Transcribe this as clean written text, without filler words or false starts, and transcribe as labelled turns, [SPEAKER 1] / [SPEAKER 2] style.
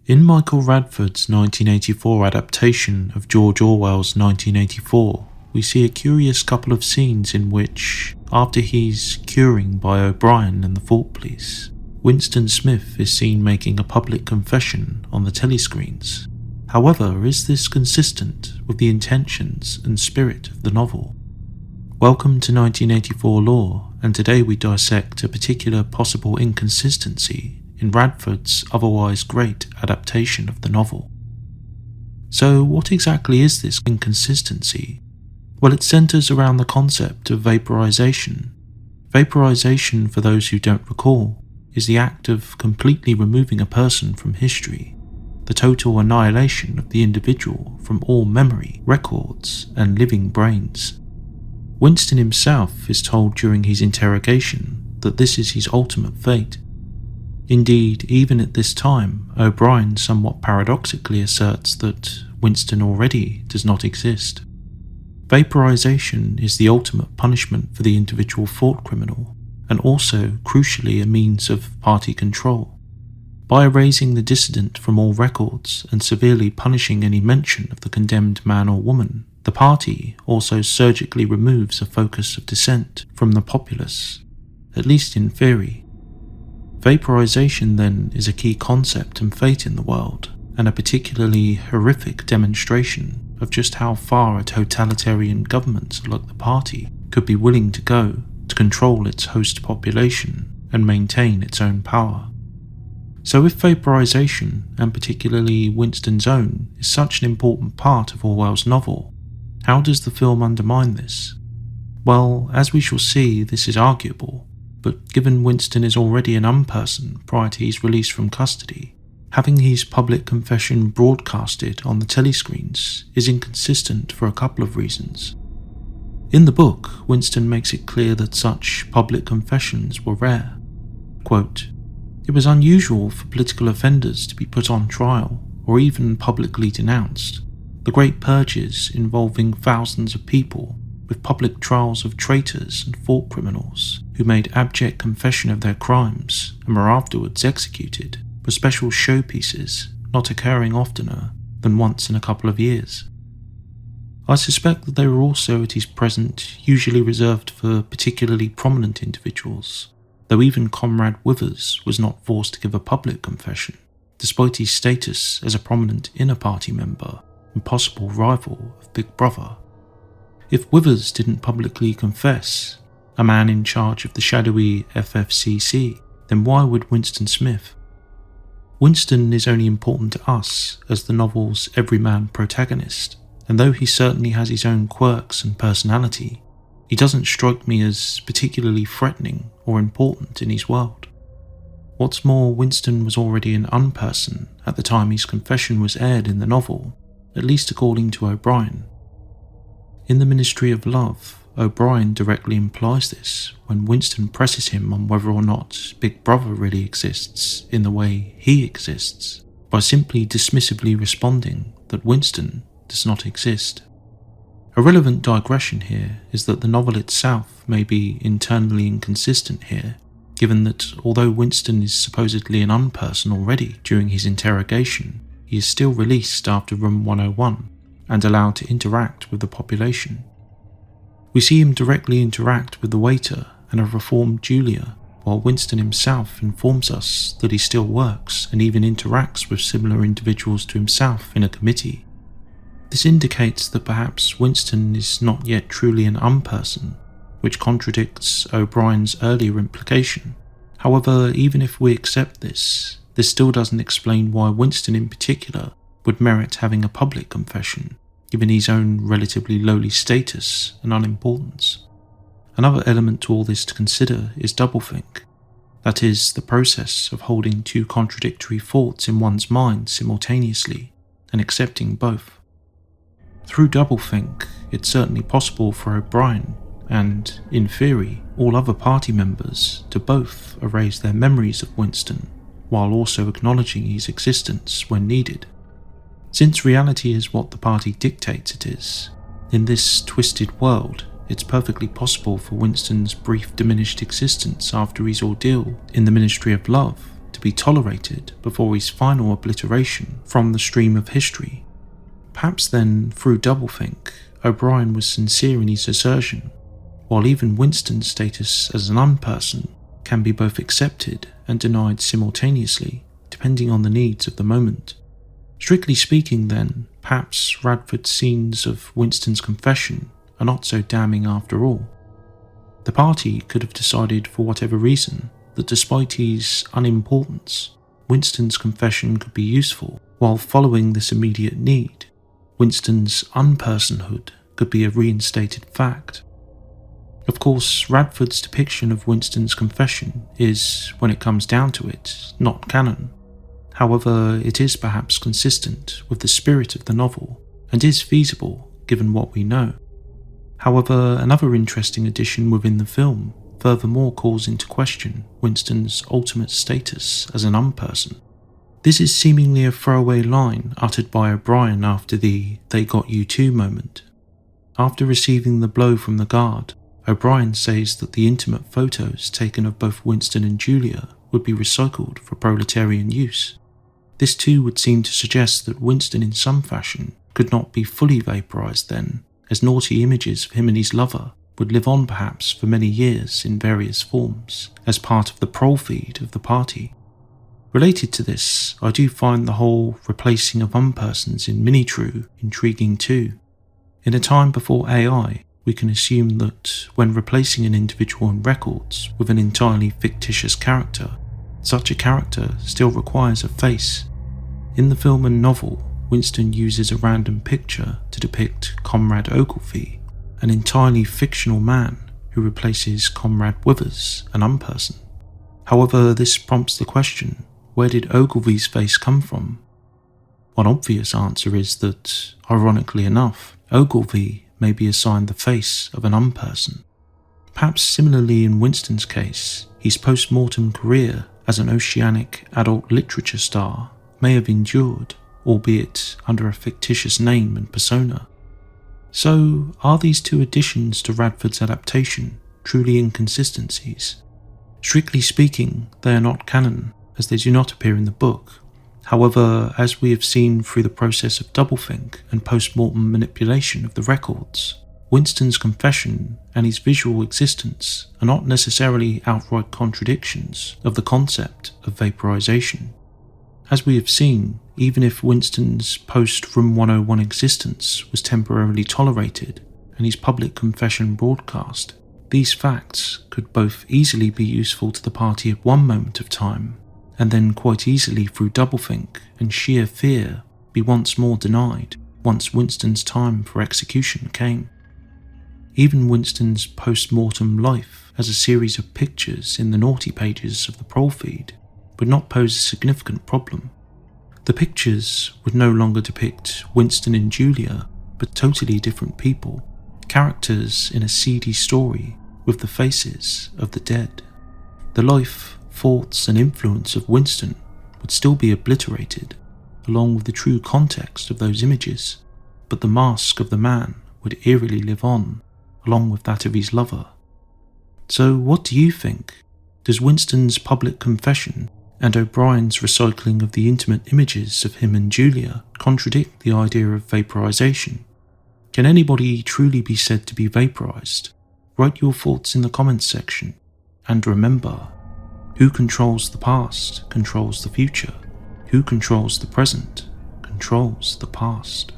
[SPEAKER 1] In Michael Radford's 1984 adaptation of George Orwell's 1984, we see a curious couple of scenes in which, after he's curing by O'Brien and the Thought Police, Winston Smith is seen making a public confession on the telescreens. However, is this consistent with the intentions and spirit of the novel? Welcome to 1984 Lore, and today we dissect a particular possible inconsistency in Radford's otherwise great adaptation of the novel. So what exactly is this inconsistency? Well, it centres around the concept of vaporization. Vaporization, for those who don't recall, is the act of completely removing a person from history, the total annihilation of the individual from all memory, records, and living brains. Winston himself is told during his interrogation that this is his ultimate fate. Indeed, even at this time, O'Brien somewhat paradoxically asserts that Winston already does not exist. Vaporization is the ultimate punishment for the individual thought criminal, and also, crucially, a means of party control. By erasing the dissident from all records and severely punishing any mention of the condemned man or woman, the party also surgically removes a focus of dissent from the populace, at least in theory. Vaporization, then, is a key concept and fate in the world, and a particularly horrific demonstration of just how far a totalitarian government like the party could be willing to go to control its host population and maintain its own power. So if vaporization, and particularly Winston's own, is such an important part of Orwell's novel, how does the film undermine this? Well, as we shall see, this is arguable, but given Winston is already an unperson prior to his release from custody, having his public confession broadcasted on the telescreens is inconsistent for a couple of reasons. In the book, Winston makes it clear that such public confessions were rare. Quote, "It was unusual for political offenders to be put on trial or even publicly denounced. The great purges involving thousands of people, with public trials of traitors and thought criminals who made abject confession of their crimes and were afterwards executed, were special showpieces, not occurring oftener than once in a couple of years. I suspect that they were also at his present usually reserved for particularly prominent individuals, though even Comrade Withers was not forced to give a public confession, despite his status as a prominent inner party member and possible rival of Big Brother. If Withers didn't publicly confess, a man in charge of the shadowy FFCC, then why would Winston Smith? Winston is only important to us as the novel's everyman protagonist, and though he certainly has his own quirks and personality, he doesn't strike me as particularly threatening or important in his world. What's more, Winston was already an unperson at the time his confession was aired in the novel, at least according to O'Brien. In the Ministry of Love, O'Brien directly implies this when Winston presses him on whether or not Big Brother really exists in the way he exists, by simply dismissively responding that Winston does not exist. A relevant digression here is that the novel itself may be internally inconsistent here, given that although Winston is supposedly an unperson already during his interrogation, he is still released after Room 101 and allowed to interact with the population. We see him directly interact with the waiter and a reformed Julia, while Winston himself informs us that he still works and even interacts with similar individuals to himself in a committee. This indicates that perhaps Winston is not yet truly an unperson, which contradicts O'Brien's earlier implication. However, even if we accept this still doesn't explain why Winston in particular would merit having a public confession, given his own relatively lowly status and unimportance. Another element to all this to consider is doublethink, that is, the process of holding two contradictory thoughts in one's mind simultaneously and accepting both. Through doublethink, it's certainly possible for O'Brien, and, in theory, all other party members to both erase their memories of Winston, while also acknowledging his existence when needed. Since reality is what the party dictates it is, in this twisted world, it's perfectly possible for Winston's brief diminished existence after his ordeal in the Ministry of Love to be tolerated before his final obliteration from the stream of history. Perhaps then, through Doublethink, O'Brien was sincere in his assertion, while even Winston's status as an unperson can be both accepted and denied simultaneously, depending on the needs of the moment. Strictly speaking then, perhaps Radford's scenes of Winston's confession are not so damning after all. The party could have decided for whatever reason that despite his unimportance, Winston's confession could be useful, while following this immediate need, Winston's unpersonhood could be a reinstated fact. Of course, Radford's depiction of Winston's confession is, when it comes down to it, not canon. However, it is perhaps consistent with the spirit of the novel, and is feasible given what we know. However, another interesting addition within the film furthermore calls into question Winston's ultimate status as an unperson. This is seemingly a throwaway line uttered by O'Brien after the "they got you too" moment. After receiving the blow from the guard, O'Brien says that the intimate photos taken of both Winston and Julia would be recycled for proletarian use. This too would seem to suggest that Winston in some fashion could not be fully vaporized then, as naughty images of him and his lover would live on perhaps for many years in various forms, as part of the prol feed of the party. Related to this, I do find the whole replacing of unpersons in Minitrue intriguing too. In a time before AI, we can assume that when replacing an individual in records with an entirely fictitious character, such a character still requires a face. In the film and novel, Winston uses a random picture to depict Comrade Ogilvy, an entirely fictional man who replaces Comrade Withers, an unperson. However, this prompts the question, where did Ogilvy's face come from? One obvious answer is that, ironically enough, Ogilvy may be assigned the face of an unperson. Perhaps similarly in Winston's case, his post-mortem career as an oceanic adult literature star may have endured, albeit under a fictitious name and persona. So, are these two additions to Radford's adaptation truly inconsistencies? Strictly speaking, they are not canon, as they do not appear in the book. However, as we have seen through the process of doublethink and post-mortem manipulation of the records, Winston's confession and his visual existence are not necessarily outright contradictions of the concept of vaporization. As we have seen, even if Winston's post-Room 101 existence was temporarily tolerated and his public confession broadcast, these facts could both easily be useful to the party at one moment of time, and then quite easily through doublethink and sheer fear be once more denied once Winston's time for execution came. Even Winston's post-mortem life as a series of pictures in the naughty pages of the prol feed would not pose a significant problem. The pictures would no longer depict Winston and Julia, but totally different people, characters in a seedy story with the faces of the dead. The life, thoughts and influence of Winston would still be obliterated, along with the true context of those images, but the mask of the man would eerily live on, along with that of his lover. So what do you think? Does Winston's public confession and O'Brien's recycling of the intimate images of him and Julia contradict the idea of vaporization? Can anybody truly be said to be vaporized? Write your thoughts in the comments section, and remember, who controls the past controls the future. Who controls the present controls the past.